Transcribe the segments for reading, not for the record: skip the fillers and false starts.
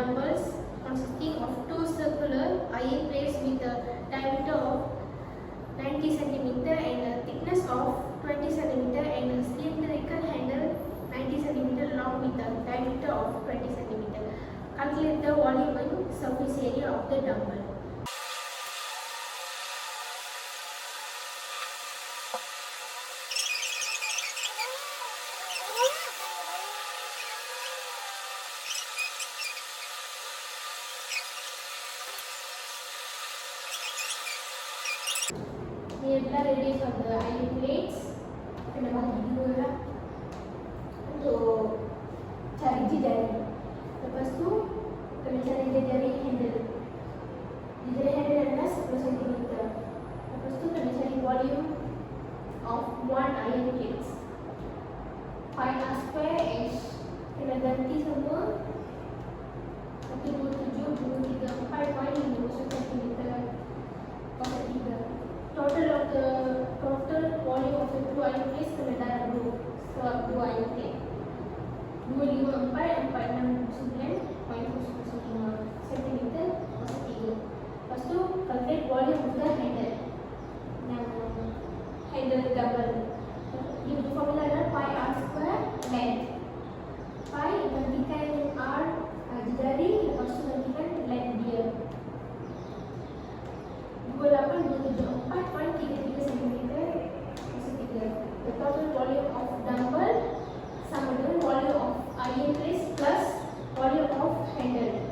dumbbells consisting of two circular iron plates with a diameter of 90 cm and a thickness of 20 cm and a cylindrical handle 90 cm long with a diameter of 20 cm. Calculate the volume and surface area of the dumbbell. Ni adalah ready for the iron plates. Kena bagi dua lah untuk cari jari. Lepas tu kena cari jari handle. Jari handle adalah 10 cm. Lepas tu kena cari volume of one iron plates. Find a square edge. Kena ganti semua 1, 2, 7, 2, 3, 4 point 50 cm. Total volume of the two iron plates kena dalam dua iron plate. 254, 469.05 cm masa 3. Lepas tu calculate volume of the handle. Handle double. Dia punya formula adalah pi r square length. Pi gantikan r jari, lepas tu gantikan length dia. 28,274.33 cm masa 3. The total volume of dumbbell sama dengan volume of iron plates plus volume of handle.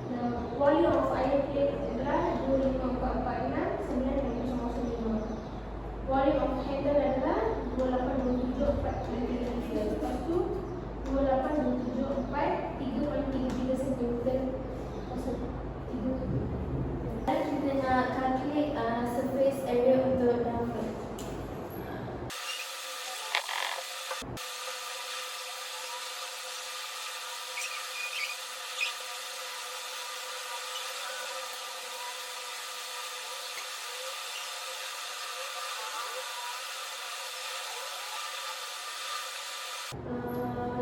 The volume of iron plate adalah 25446 9,005. Volume of handle adalah 28,274.33. Lepas tu 28,274.3.33 cm masa 3. Kita nak calculate surface area untuk dumbbell.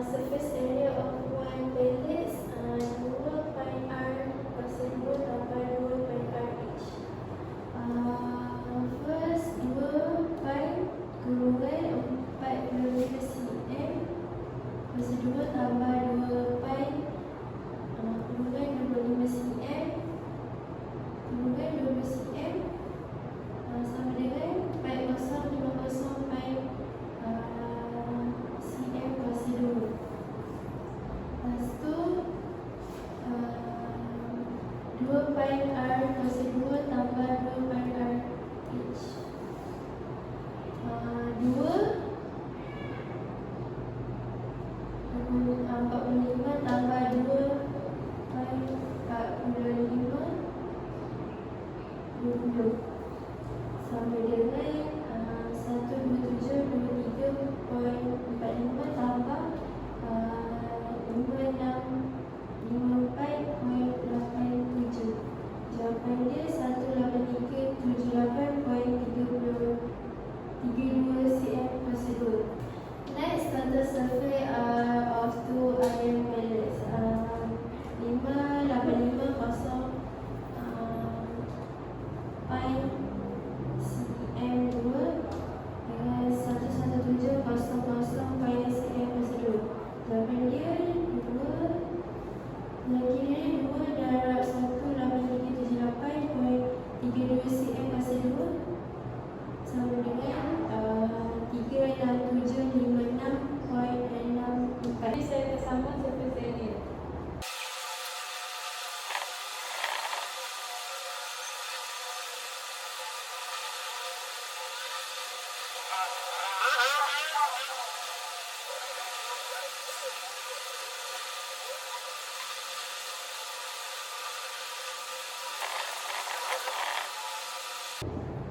Surface area of one plate is 2 pi r pasal 2 tambah 2 pi r each. First 2 pi kurungan 4 cm pasal 2 tambah 2 pi kurungan 25 cm kurungan 20 cm sama dengan pi kosong 50 pi cm pasal 2. Lepas tu 2 pi r pasal 2 tambah 2 pi r each. 45 tambah 2 pi 45 20 sama dengan 12723.45 tambah 5654.87. Jawapan dia 18378.32 cm pasal 2. Next, total survey of two iron pellets. 5850 pi cm 2 dengan 11700 pi cm pasal 2. Jawapan dia 2 lagi 2 darab 18378.32 cm pasal 2 sama dengan 36756.64. Ini saya tersambung surface area.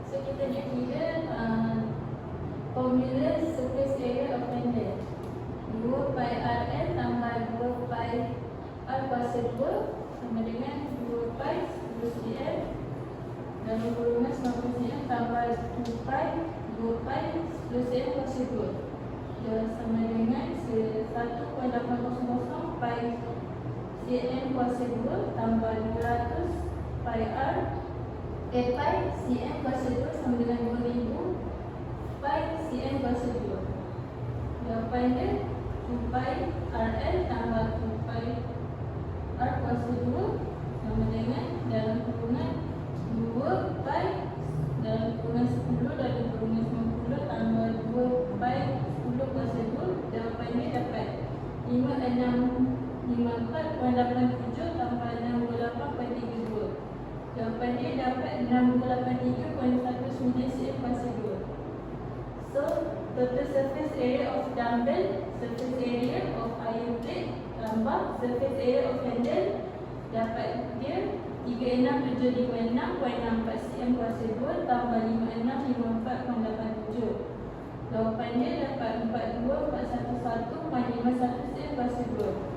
So kita nak kira formula surface area of handle. 2 pi rn tambah 2 pi r kuasa 2 sama dengan 2 pi 10 cm dan kurungan 90 cm tambah 2 pi 10 cm kuasa 2 sama dengan 1.800 pi cm kuasa 2 tambah 200 pi r pi cm kuasa 2 sama dengan 2000 pi cm kuasa 2. Jawapan dia 2 pi rl tambah 2 pi r kuasa 2 sama dengan dalam kurungan 2 pi dalam kurungan 10 dalam kurungan 90 tambah 2 pi 10 kuasa 2. Jawapan dia dapat 5654.87 tambah 68.32. Jawapan dia dapat 683.19 cm kuasa 2. So, total surface area of dumbbell, surface area of iron plate tambah surface area of handle dapat dia 36,756.64 cm kuasa 2 tambah 5654.87. Jawapan dia dapat 42,411.51 cm kuasa 2.